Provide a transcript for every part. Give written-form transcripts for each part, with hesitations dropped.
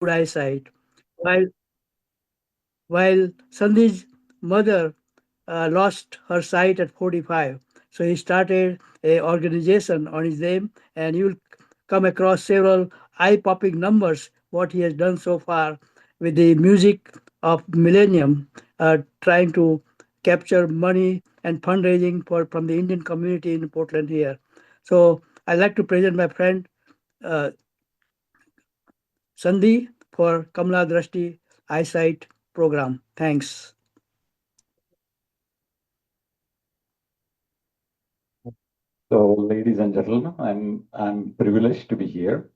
good eyesight, while while Sandhi's mother lost her sight at 45. So he started a organization on his name, and you'll come across several eye-popping numbers what he has done so far with the music of Millennium, trying to capture money and fundraising for from the Indian community in Portland here. So I'd like to present my friend uh, Sandhi for Kamala Drashti Eyesight Program. Thanks. So, ladies and gentlemen, I'm privileged to be here,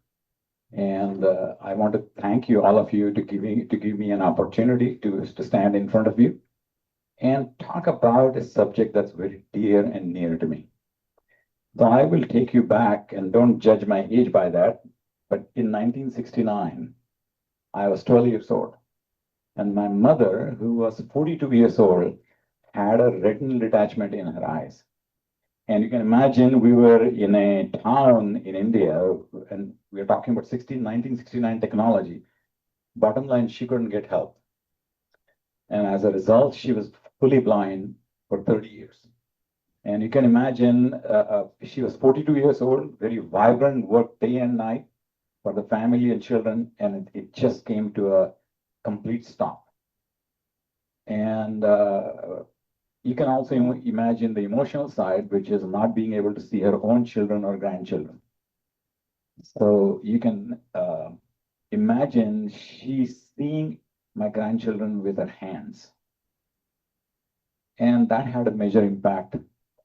and I want to thank you, all of you, to give me an opportunity to stand in front of you and talk about a subject that's very dear and near to me. So, I will take you back, and don't judge my age by that. But in 1969, I was 12 years old, and my mother, who was 42 years old, had a retinal detachment in her eyes. And you can imagine we were in a town in India, and we are talking about 1969 technology. Bottom line, she couldn't get help. And as a result, she was fully blind for 30 years. And you can imagine she was 42 years old, very vibrant, worked day and night for the family and children, and it just came to a complete stop. And you can also imagine the emotional side, which is not being able to see her own children or grandchildren. So you can imagine she's seeing my grandchildren with her hands, and that had a major impact.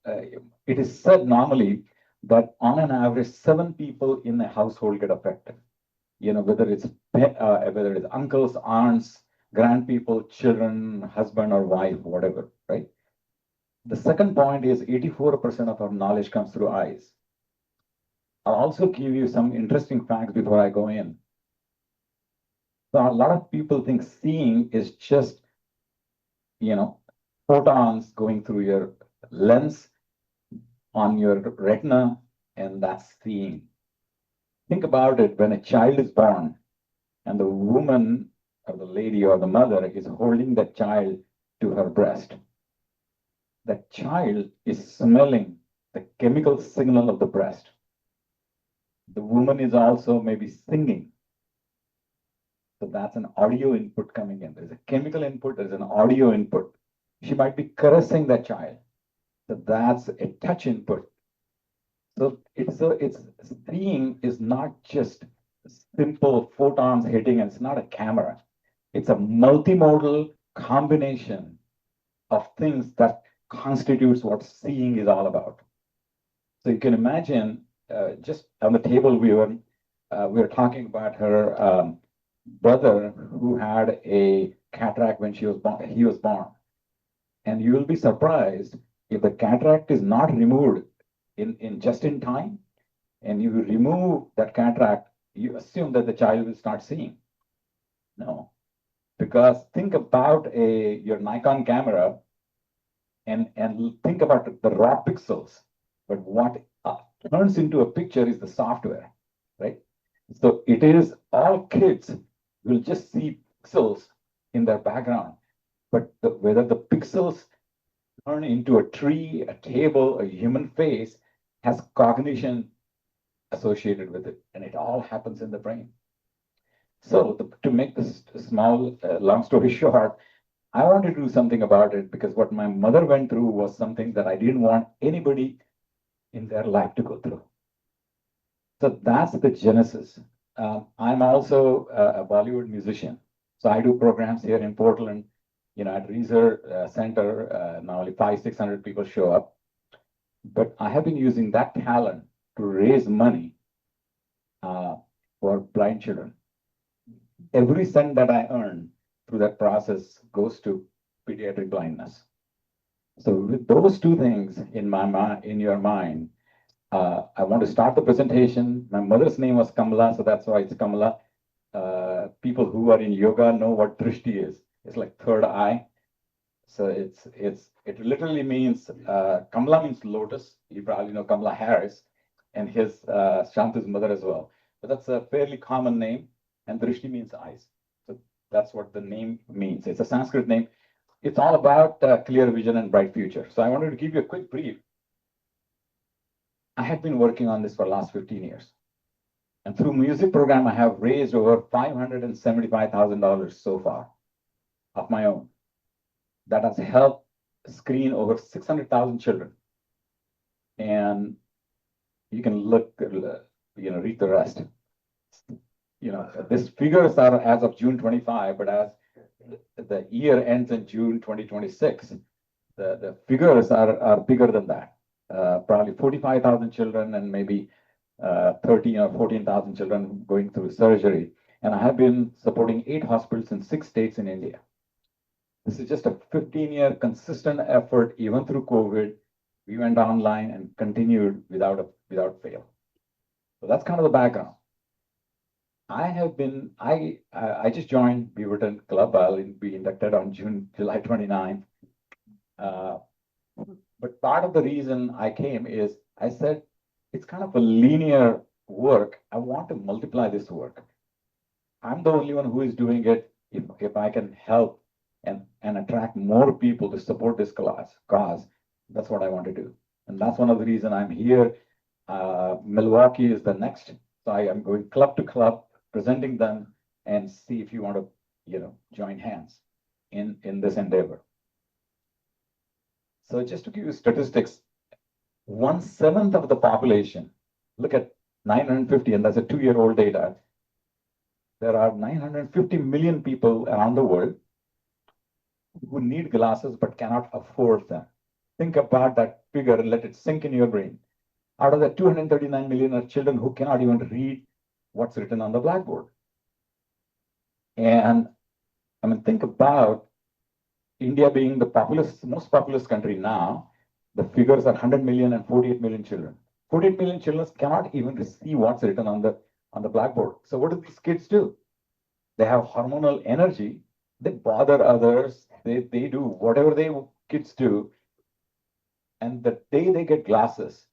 Uh, it is said normally that on an average, 7 people in a household get affected. You know, whether it's uncles, aunts, grandpeople, children, husband or wife, whatever, right? The second point is 84% of our knowledge comes through eyes. I'll also give you some interesting facts before I go in. So a lot of people think seeing is just, you know, photons going through your lens on your retina, and that's seeing. Think about it when a child is born and the woman or the lady or the mother is holding that child to her breast. That child is smelling the chemical signal of the breast. The woman is also maybe singing. So that's an audio input coming in. There's a chemical input, there's an audio input. She might be caressing that child. So that's a touch input. So it's seeing is not just simple photons hitting, and it's not a camera. It's a multimodal combination of things that constitutes what seeing is all about. So you can imagine, just on the table we were talking about her brother who had a cataract when he was born. And you will be surprised if the cataract is not removed in just in time, and you remove that cataract, you assume that the child will start seeing. No, because think about your Nikon camera, and think about the raw pixels. But what turns into a picture is the software, right? So it is all kids will just see pixels in their background, but whether the pixels turn into a tree, a table, a human face has cognition associated with it, and it all happens in the brain. So to make this small, long story short, I wanted to do something about it because what my mother went through was something that I didn't want anybody in their life to go through. So that's the genesis. I'm also a Bollywood musician. So I do programs here in Portland, at Reser Center. Normally 600 people show up. But I have been using that talent to raise money uh, for blind children. Every cent that I earn through that process goes to pediatric blindness. So with those two things in your mind, I want to start the presentation. My mother's name was Kamala, so that's why it's Kamala. People who are in yoga know what drishti is. It's like third eye. So it literally means Kamala means lotus. You probably know Kamala Harris, and his Shanta's mother as well. But that's a fairly common name. and drishti means eyes. So that's what the name means. It's a Sanskrit name. It's all about clear vision and bright future. So I wanted to give you a quick brief. I had been working on this for the last 15 years. And through music program, I have raised over $575,000 so far of my own. That has helped screen over 600,000 children. And you can look, read the rest. These figures are as of June 25, but as the year ends in June 2026, the figures are bigger than that. Probably 45,000 children and maybe 13 or 14,000 children going through surgery. And I have been supporting 8 hospitals in 6 states in India. This is just a 15-year consistent effort, even through COVID. We went online and continued without fail. So that's kind of the background. I just joined Beaverton Club. I'll be inducted on July 29th. But part of the reason I came is I said, it's kind of a linear work. I want to multiply this work. I'm the only one who is doing it. If I can help and attract more people to support this cause, that's what I want to do. And that's one of the reasons I'm here. Milwaukee is the next. So I am going club to club, presenting them and see if you want to, join hands in this endeavor. So just to give you statistics, 1/7 of the population, look at 950, and that's a 2-year-old data. There are 950 million people around the world who need glasses but cannot afford them. Think about that figure and let it sink in your brain. Out of the 239 million are children who cannot even read what's written on the blackboard. And I mean, think about India being the most populous country now. The figures are 100 million and 48 million children. 48 million children cannot even see what's written on the blackboard. So what do these kids do? They have hormonal energy. They bother others. They do whatever kids do. And the day they get glasses,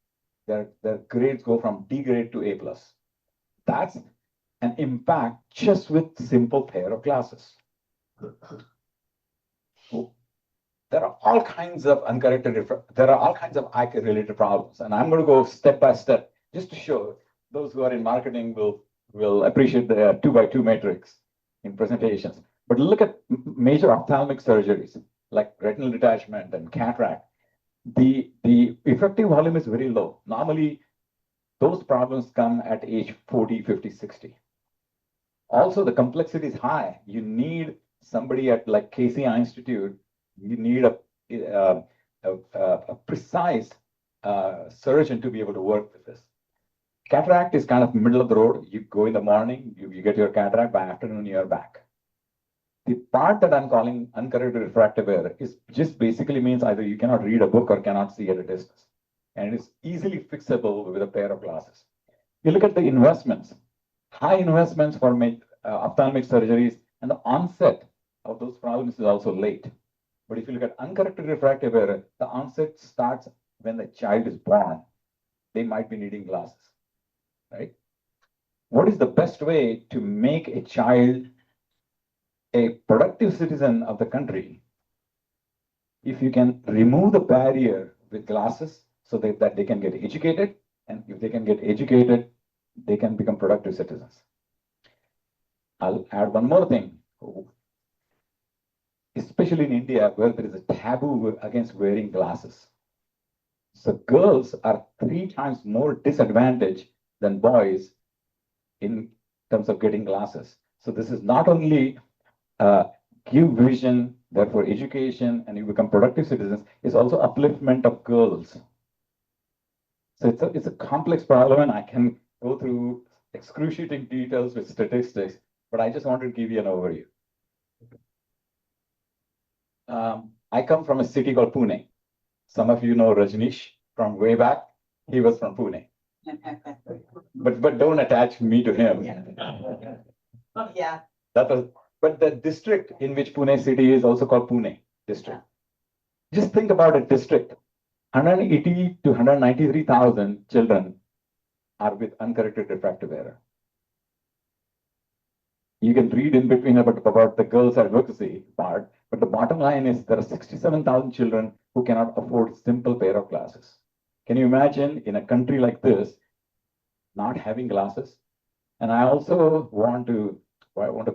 their grades go from D grade to A plus. That's an impact just with simple pair of glasses. There are all kinds of eye-related problems, and I'm going to go step by step just to show those who are in marketing will appreciate the 2x2 matrix in presentations. But look at major ophthalmic surgeries like retinal detachment and cataract. The effective volume is very low. Normally, those problems come at age 40, 50, 60. Also, the complexity is high. You need somebody at like Casey Eye Institute. You need a precise surgeon to be able to work with this. Cataract is kind of middle of the road. You go in the morning, you get your cataract, by afternoon you're back. The part that I'm calling uncorrected refractive error is just basically means either you cannot read a book or cannot see at a distance. And it is easily fixable with a pair of glasses. You look at the investments, high investments for ophthalmic surgeries, and the onset of those problems is also late. But if you look at uncorrected refractive error, the onset starts when the child is born. They might be needing glasses, right? What is the best way to make a child a productive citizen of the country? If you can remove the barrier with glasses so that they can get educated, and if they can get educated, they can become productive citizens. I'll add one more thing. Especially in India, where there is a taboo against wearing glasses. So girls are 3 times more disadvantaged than boys in terms of getting glasses. So this is not only give vision, therefore education, and you become productive citizens, it's also upliftment of girls. So it's a complex problem, and I can go through excruciating details with statistics, but I just wanted to give you an overview. I come from a city called Pune. Some of you know Rajneesh from way back. He was from Pune. But don't attach me to him. Yeah. But the district in which Pune city is also called Pune district. Just think about a district. 180 to 193,000 children are with uncorrected refractive error. You can read in between about the girls' advocacy part, but the bottom line is there are 67,000 children who cannot afford simple pair of glasses. Can you imagine in a country like this not having glasses? And I want to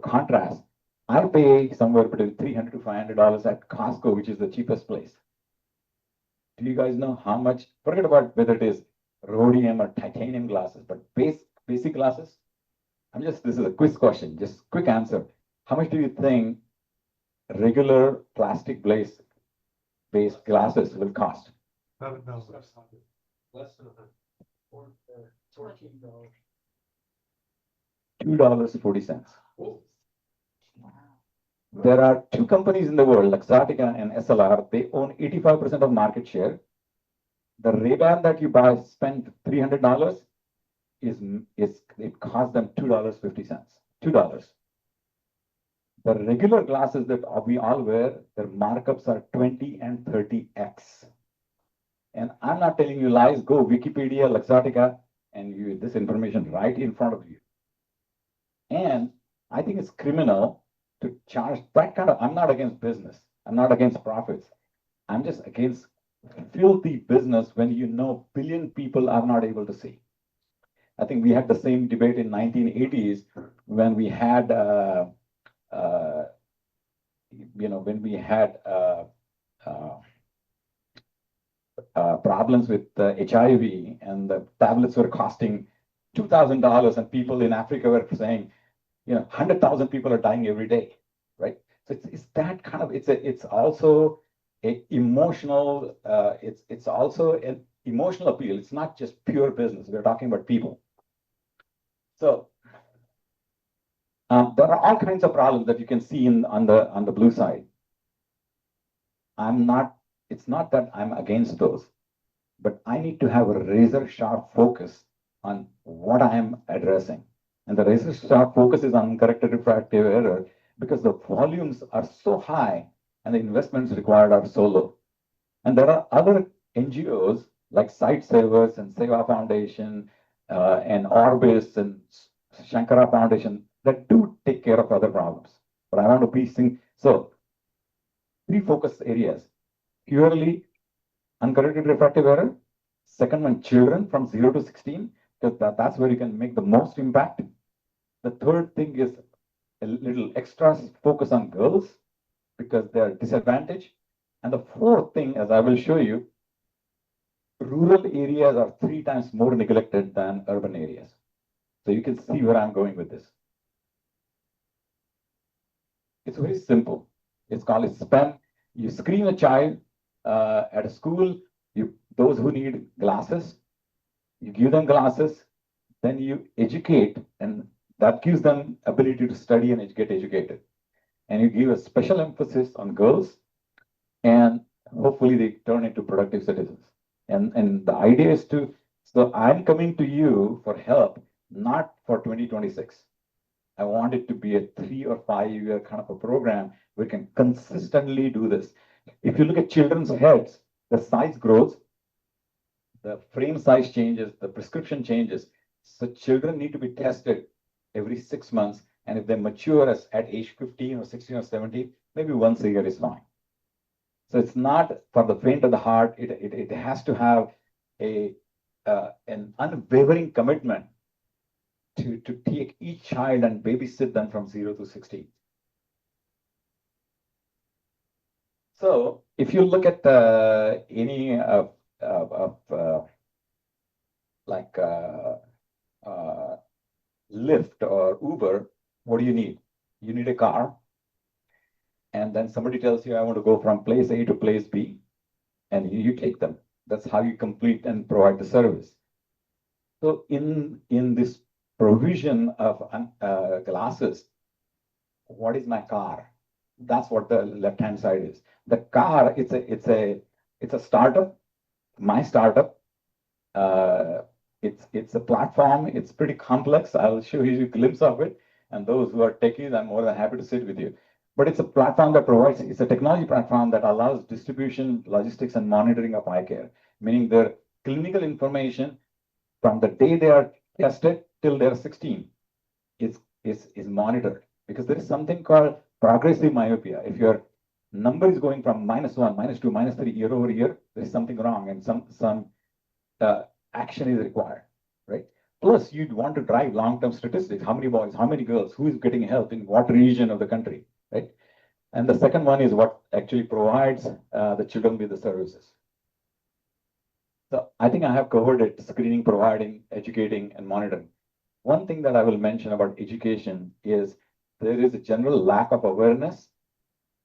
contrast. I pay somewhere between $300 to $500 at Costco, which is the cheapest place. Do you guys know how much? Forget about whether it is rhodium or titanium glasses, but basic glasses. This is a quiz question, just quick answer. How much do you think regular plastic based glasses will cost? $2.40. There are two companies in the world, Luxottica and SLR. They own 85% of market share. The Ray-Ban that you buy, spend $300, it costs them $2.50. $2. The regular glasses that we all wear, their markups are 20 and 30x. And I'm not telling you lies. Go Wikipedia, Luxottica, and this information right in front of you. And I think it's criminal to charge that kind of. I'm not against business. I'm not against profits. I'm just against filthy business when you know billion people are not able to see. I think we had the same debate in 1980s when we had, uh, when we had uh, problems with HIV, and the tablets were costing $2,000, and people in Africa were saying, 100,000 people are dying every day, right? So it's that kind of. It's also a emotional. It's also an emotional appeal. It's not just pure business. We're talking about people. So there are all kinds of problems that you can see on the blue side. I'm not. It's not that I'm against those, but I need to have a razor sharp focus on what I am addressing. And the razor sharp focus is on uncorrected refractive error because the volumes are so high and the investments required are so low. And there are other NGOs like Sight Savers and Seva Foundation and Orbis and Shankara Foundation that do take care of other problems. But I want to be so three focus areas: purely uncorrected refractive error. Second one, children from 0 to 16, because that's where you can make the most impact. The third thing is a little extra focus on girls because they're disadvantaged. And the fourth thing, as I will show you, rural areas are 3 times more neglected than urban areas. So you can see where I'm going with this. It's very simple. It's called a SPEM. You screen a child at a school, those who need glasses, you give them glasses, then you educate, and that gives them ability to study and get educated. And you give a special emphasis on girls, and hopefully they turn into productive citizens. And the idea is so I'm coming to you for help, not for 2026. I want it to be a 3 or 5 year kind of a program. We can consistently do this. If you look at children's heads, the size grows, the frame size changes, the prescription changes. So children need to be tested every 6 months. And if they mature at age 15 or 16 or 17, maybe once a year is fine. So it's not for the faint of the heart. It has to have an unwavering commitment to take each child and babysit them from 0 to 16. So if you look at any of like Lyft or Uber, what do you need? You need a car. And then somebody tells you, I want to go from place A to place B, and you take them. That's how you complete and provide the service. So in this provision of glasses, what is my car? That's what the left-hand side is. The car, it's a startup, my startup. Uh, it's a platform. It's pretty complex. I'll show you a glimpse of it. And those who are techies, I'm more than happy to sit with you. But it's a platform that provides. It's a technology platform that allows distribution, logistics, and monitoring of eye care, meaning their clinical information from the day they are tested till they're 16 is monitored. because there is something called progressive myopia. If your number is going from -1, -2, -3 year over year, there is something wrong, and some uh, action is required, right? Plus, you'd want to drive long-term statistics: how many boys, how many girls, who is getting help in what region of the country, right? And the second one is what actually provides the children with the services. So I think I have covered it: screening, providing, educating, and monitoring. One thing that I will mention about education is there is a general lack of awareness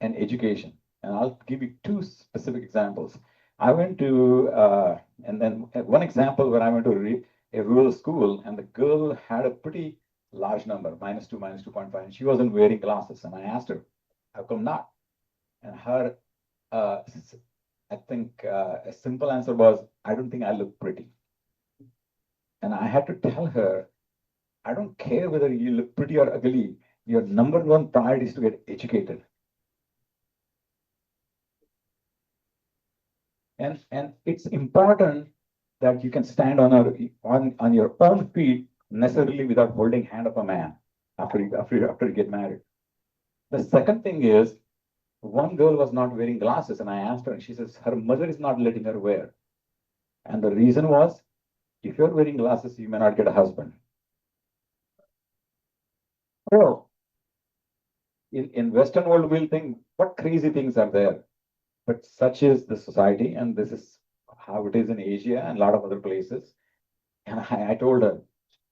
and education. And I'll give you two specific examples. I went to, and then one example where I went to a rural school, and the girl had a pretty large number, -2, -2.5, and she wasn't wearing glasses. And I asked her, how come not? And her, uh, I think a simple answer was, I don't think I look pretty. And I had to tell her, I don't care whether you look pretty or ugly. Your number one priority is to get educated. And it's important that you can stand on your own feet necessarily without holding hand of a man after you get married. The second thing is, one girl was not wearing glasses, and I asked her, and she says her mother is not letting her wear. And the reason was, if you're wearing glasses, you may not get a husband. So in Western world, we'll think, what crazy things are there? But such is the society, and this is how it is in Asia and a lot of other places. And I told her,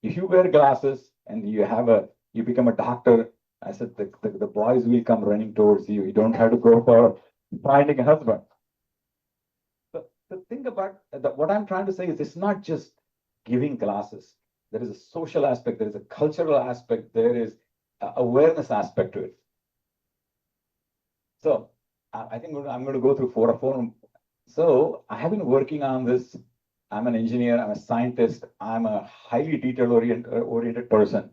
if you wear glasses and you become a doctor, I said the boys will come running towards you. You don't have to go for finding a husband. The thing about what I'm trying to say is, it's not just giving glasses. There is a social aspect, there is a cultural aspect, there is a awareness aspect to it. So I think I'm going to go through four. So I have been working on this. I'm an engineer, I'm a scientist, I'm a highly detail oriented person,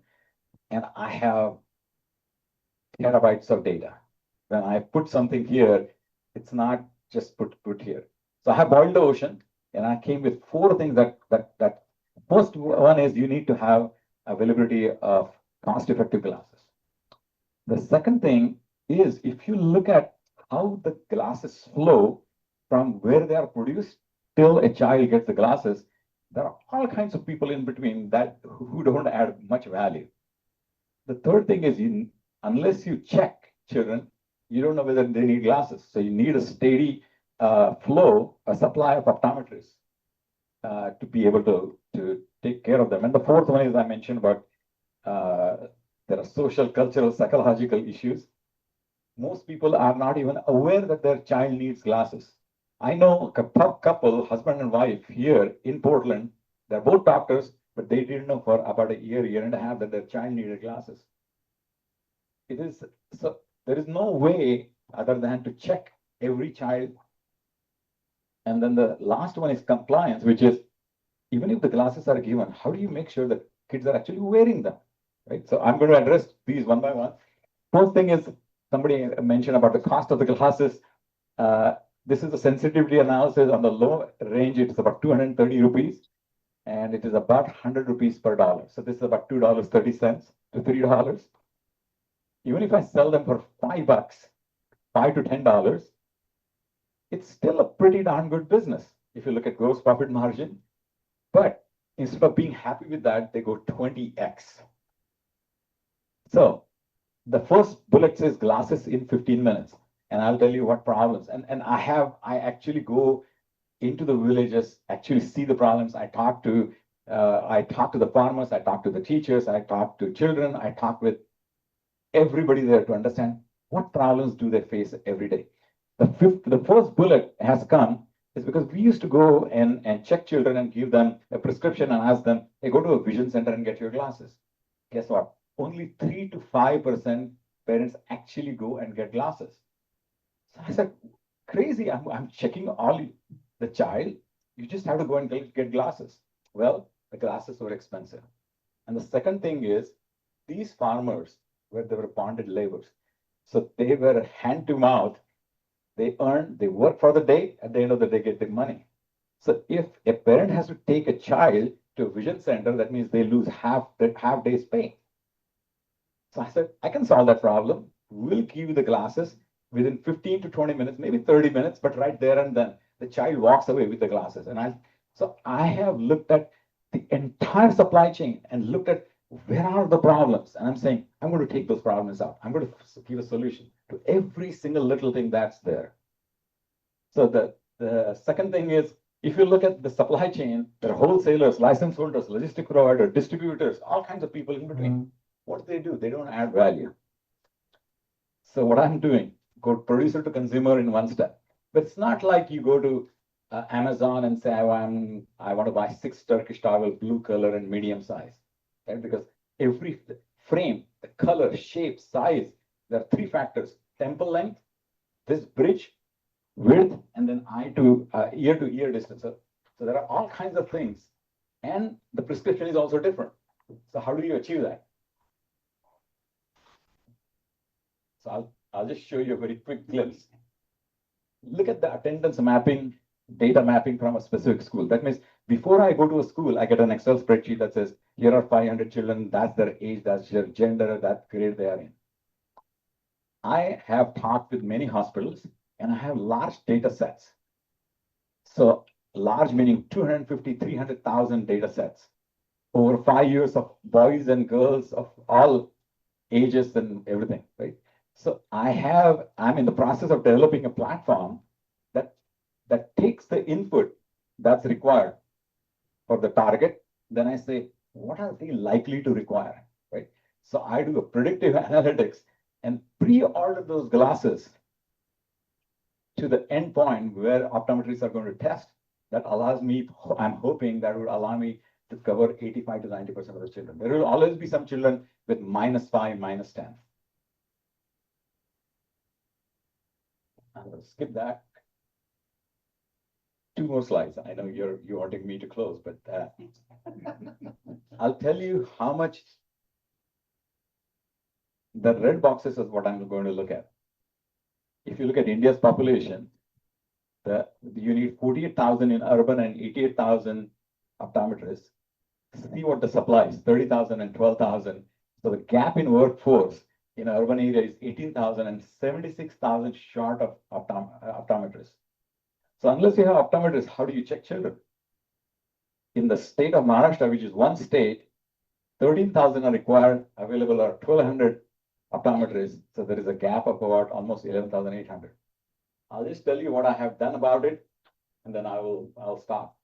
and I have terabytes of data. When I put something here, it's not just put here. So I have boiled the ocean, and I came with four things that first one is, you need to have availability of cost-effective glasses. The second thing is, if you look at how the glasses flow from where they are produced till a child gets the glasses, there are all kinds of people in between that who don't add much value. The third thing is, unless you check children, you don't know whether they need glasses. So you need a steady flow, a supply of optometrists to be able to take care of them. And the fourth one is, I mentioned about there are social, cultural, psychological issues. Most people are not even aware that their child needs glasses. I know a couple, husband and wife here in Portland, they're both doctors, but they didn't know for about a year and a half that their child needed glasses. It is so there is no way other than to check every child. And then the last one is compliance, which is, even if the glasses are given, how do you make sure that kids are actually wearing them? Right. So I'm going to address these one by one. First thing is, somebody mentioned about the cost of the glasses. Uh, this is the sensitivity analysis. On the low range, it's about 230 rupees, and it is about 100 rupees per dollar. So this is about $2.30 to $3. Even if I sell them for $5, $5 to $10, it's still a pretty darn good business if you look at gross profit margin. But instead of being happy with that, they go 20x. So the first bullet says glasses in 15 minutes, and I'll tell you what problems. And I actually go into the villages, actually see the problems. I talk to the farmers, I talk to the teachers, I talk to children, I talk with everybody there to understand what problems do they face every day. The first bullet has come is because we used to go and check children and give them a prescription and ask them, hey, go to a vision center and get your glasses. Guess what? Only 3 to 5% parents actually go and get glasses. So I said, crazy, I'm checking all the child. You just have to go and get glasses. Well, the glasses were expensive. And the second thing is, these farmers, where they were bonded laborers, so they were hand to mouth. They work for the day. At the end of the day, get the money. So if a parent has to take a child to a vision center, that means they lose half day's pay. So I said, I can solve that problem. We'll give you the glasses within 15 to 20 minutes, maybe 30 minutes, but right there and then the child walks away with the glasses. So I have looked at the entire supply chain and looked at where are the problems. And I'm saying, I'm going to take those problems out. I'm going to give a solution to every single little thing that's there. So the second thing is, if you look at the supply chain, there are wholesalers, license holders, logistic providers, distributors, all kinds of people in between. What do? They don't add value. So what I'm doing, go producer to consumer in one step. But it's not like you go to Amazon and say, I want to buy 6 Turkish towel, blue color and medium size, right? Because every frame, the color, shape, size, there are 3 factors: temple length, this bridge, width, and then ear to ear distance. So there are all kinds of things, and the prescription is also different. So how do you achieve that? So I'll just show you a very quick glimpse. Look at the attendance mapping, data mapping from a specific school. That means before I go to a school, I get an Excel spreadsheet that says, here are 500 children, that's their age, that's their gender, that grade they are in. I have talked with many hospitals and I have large data sets. So large meaning 250, 300,000 data sets over 5 years of boys and girls of all ages and everything, right? So I'm in the process of developing a platform that takes the input that's required for the target. Then I say, what are they likely to require, right? So I do a predictive analytics and pre-order those glasses to the end point where optometrists are going to test. That allows me, I'm hoping that would allow me to cover 85 to 90% of the children. There will always be some children with -5, -10. I'm going to skip that. 2 more slides. I know you're wanting me to close, but I'll tell you how much the red boxes is what I'm going to look at. If you look at India's population, you need 48,000 in urban and 88,000 optometrists. See what the supply is, 30,000 and 12,000. So the gap in workforce in urban area is 18,000 and 76,000 short of optometrists. So unless you have optometrists, how do you check children? In the state of Maharashtra, which is one state, 13,000 are required, available are 1,200 optometrists. So there is a gap of about almost 11,800. I'll just tell you what I have done about it, and then I'll stop.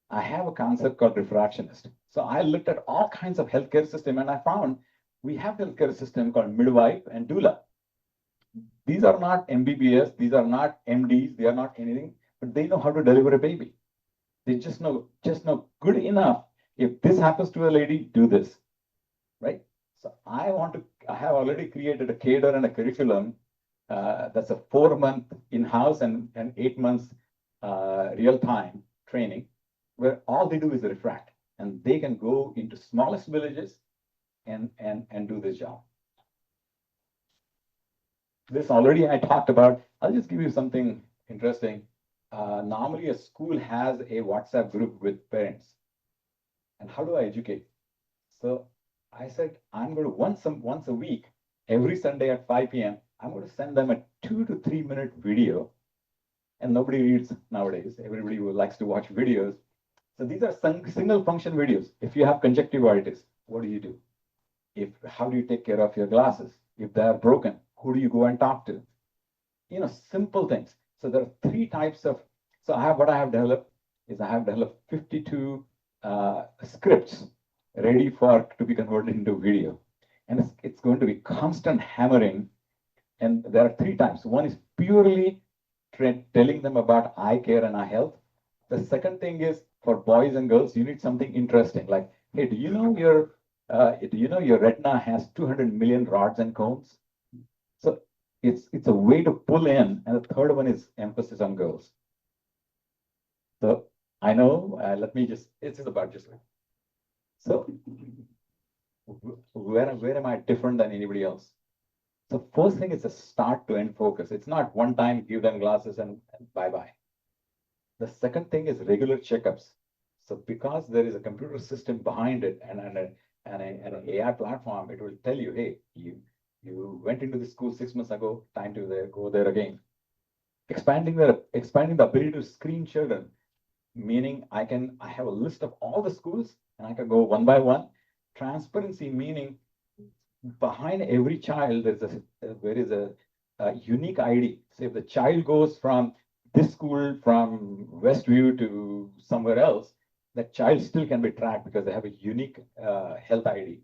I have a concept called refractionist. So I looked at all kinds of healthcare system, and I found we have healthcare system called midwife and doula. These are not MBBS, these are not MDs, they are not anything, but they know how to deliver a baby. They just know good enough. If this happens to a lady, do this, right? So I have already created a cadre and a curriculum that's a 4-month in-house and 8 months real-time training, where all they do is refract, and they can go into smallest villages and do this job. This already I talked about. I'll just give you something interesting. Normally, a school has a WhatsApp group with parents. And how do I educate? So I said, I'm going to once a week, every Sunday at 5 p.m., I'm going to send them a 2 to 3 minute video. And nobody reads nowadays. Everybody who likes to watch videos. So these are single function videos. If you have conjunctivitis, what do you do? How do you take care of your glasses? If they are broken, who do you go and talk to? Simple things. So there are 3 types of. So what I have developed is I have developed 52 scripts ready to be converted into video, and it's going to be constant hammering. And there are 3 types. One is purely telling them about eye care and eye health. The second thing is for boys and girls, you need something interesting, like, hey, do you know your retina has 200 million rods and cones? So it's a way to pull in. And the third one is emphasis on girls. So I know, let me just, this is about just, so where am I different than anybody else? So first thing is a start to end focus. It's not one time give them glasses and bye-bye. The second thing is regular checkups. So because there is a computer system behind it and and an AI platform, it will tell you, hey, you went into the school 6 months ago, time to go there again. Expanding the ability to screen children, meaning I have a list of all the schools and I can go one by one. Transparency, meaning behind every child there is a unique ID. So if the child goes from this school from Westview to somewhere else, that child still can be tracked because they have a unique health ID.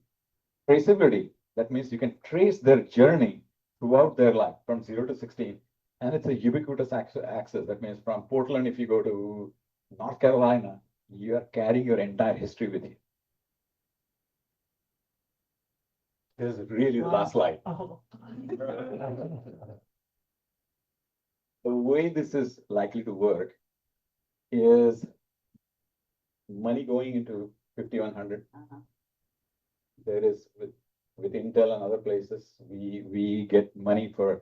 Traceability, that means you can trace their journey throughout their life from 0 to 16. And it's a ubiquitous access. That means from Portland, if you go to North Carolina, you are carrying your entire history with you. This is really the last slide. Oh. The way this is likely to work is money going into 5100. There is with Intel and other places, we get money for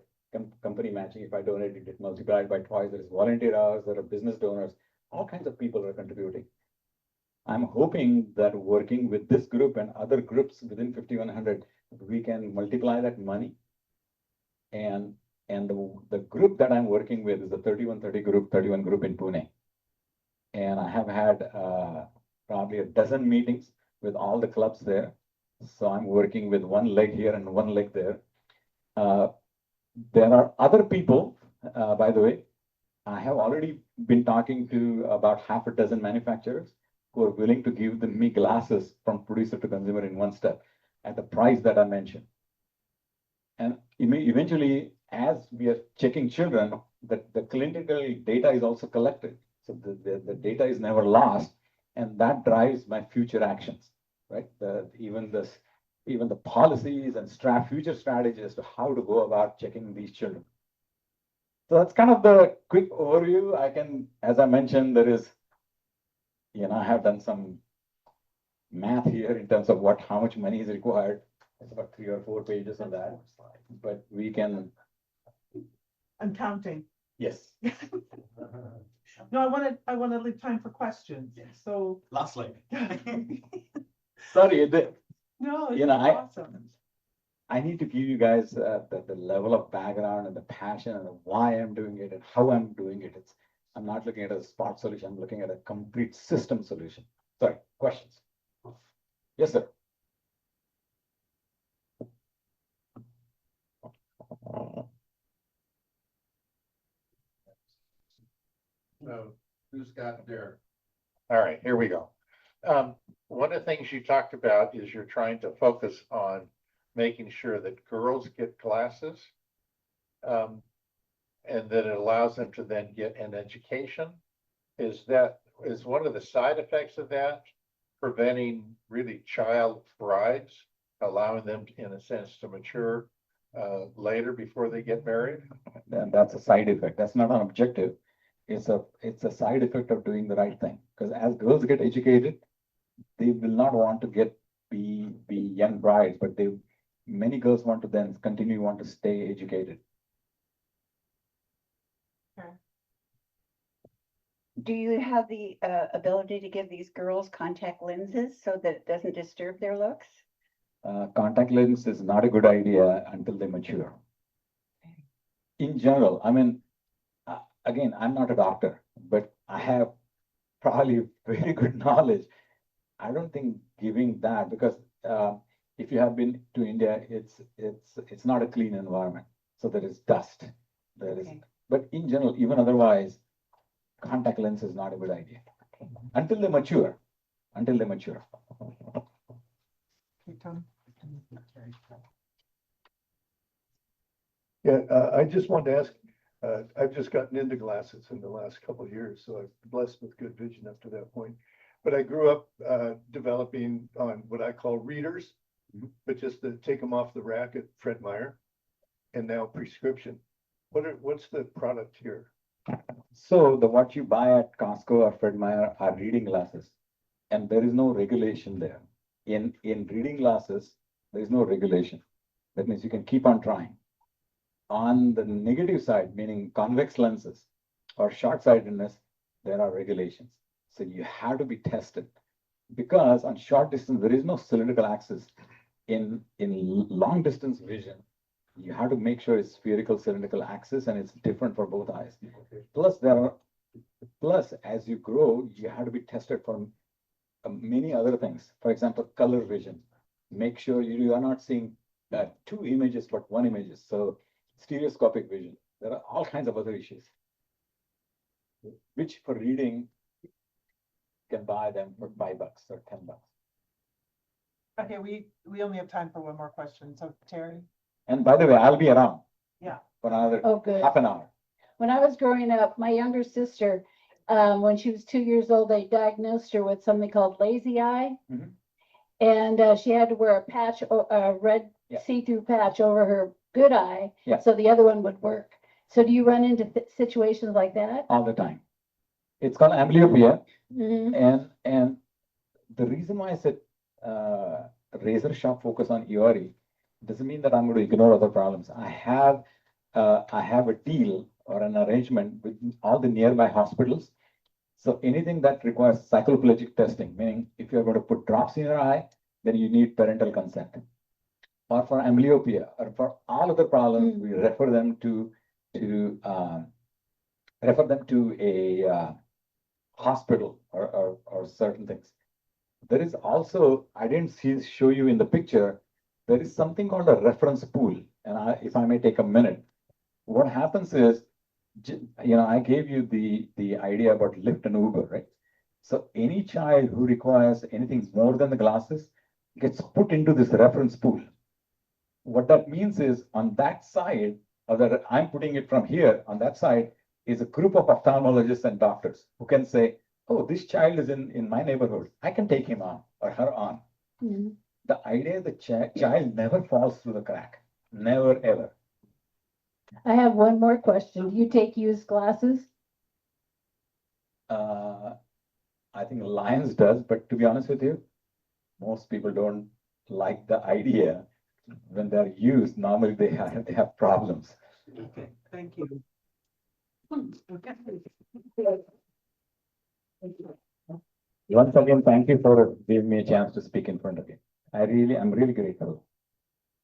company matching. If I donate, it multiplied by twice. There is volunteer hours, there are business donors, all kinds of people are contributing. I'm hoping that working with this group and other groups within 5100, we can multiply that money. And the group that I'm working with is the 31 group in Pune. And I have had probably a dozen meetings with all the clubs there. So I'm working with one leg here and one leg there. There are other people, by the way, I have already been talking to about half a dozen manufacturers who are willing to give me glasses from producer to consumer in one step at the price that I mentioned. And eventually, as we are checking children, the clinical data is also collected. So the data is never lost, and that drives my future actions, right? Even the policies and future strategies as to how to go about checking these children. So that's kind of the quick overview. As I mentioned, I have done some math here in terms of how much money is required. It's about 3 or 4 pages on that, but we can. I'm counting. Yes. No, I want to leave time for questions. So. Last slide. Sorry, No, it's awesome. I need to give you guys the level of background and the passion and why I'm doing it and how I'm doing it. I'm not looking at a spot solution. I'm looking at a complete system solution. Sorry, questions? Yes, sir. So who's got there? All right, here we go. One of the things you talked about is you're trying to focus on making sure that girls get glasses. And that it allows them to then get an education. Is one of the side effects of that preventing really child brides, allowing them in a sense to mature later before they get married? And that's a side effect. That's not an objective. It's a side effect of doing the right thing. Because as girls get educated, they will not want to be young brides, but many girls want to stay educated. Do you have the ability to give these girls contact lenses so that it doesn't disturb their looks? Contact lens is not a good idea until they mature. In general, I mean, again, I'm not a doctor, but I have probably very good knowledge. I don't think giving that, because if you have been to India, it's not a clean environment. So there is dust. But in general, even otherwise, contact lens is not a good idea until they mature. Yeah, I just wanted to ask, I've just gotten into glasses in the last couple of years, so I'm blessed with good vision up to that point. But I grew up developing on what I call readers, but just to take them off the rack at Fred Meyer, and now prescription. What's the product here? So what you buy at Costco or Fred Meyer are reading glasses, and there is no regulation there. In reading glasses, there is no regulation. That means you can keep on trying. On the negative side, meaning convex lenses or short-sightedness, there are regulations. So you have to be tested. because on short distance, there is no cylindrical axis. In long distance vision, you have to make sure it's spherical cylindrical axis and it's different for both eyes. Plus, as you grow, you have to be tested for many other things. For example, color vision. Make sure you are not seeing two images, but one image. So stereoscopic vision. There are all kinds of other issues, which for reading, you can buy them for $5 or $10. Okay, we only have time for one more question. So Terry? And by the way, I'll be around. Yeah. For another Oh, good. half an hour. When I was growing up, my younger sister, when she was 2 years old, they diagnosed her with something called lazy eye. Mhm. And she had to wear a patch, a red Yeah. see-through patch over her good eye, Yeah. so the other one would work. So do you run into situations like that? All the time. It's called amblyopia. Mhm. And the reason why I said razor sharp focus on EORI doesn't mean that I'm going to ignore other problems. I have a deal or an arrangement with all the nearby hospitals. So anything that requires cycloplegic testing, meaning if you're going to put drops in your eye, then you need parental consent. Or for amblyopia, or for all other problems, we refer them to a hospital or certain things. There is also, I didn't show you in the picture, there is something called a reference pool. And if I may take a minute, what happens is, I gave you the idea about Lyft and Uber, right? So any child who requires anything more than the glasses gets put into this reference pool. What that means is on that side, or that I'm putting it from here, on that side is a group of ophthalmologists and doctors who can say, oh, this child is in my neighborhood. I can take him on or her on. Mhm. The idea the child never falls through the crack. Never, ever. I have one more question. Do you take used glasses? I think Lions does, but to be honest with you, most people don't like the idea. When they're used, normally they have problems. Okay, thank you. Once again, thank you for giving me a chance to speak in front of you. I'm really grateful.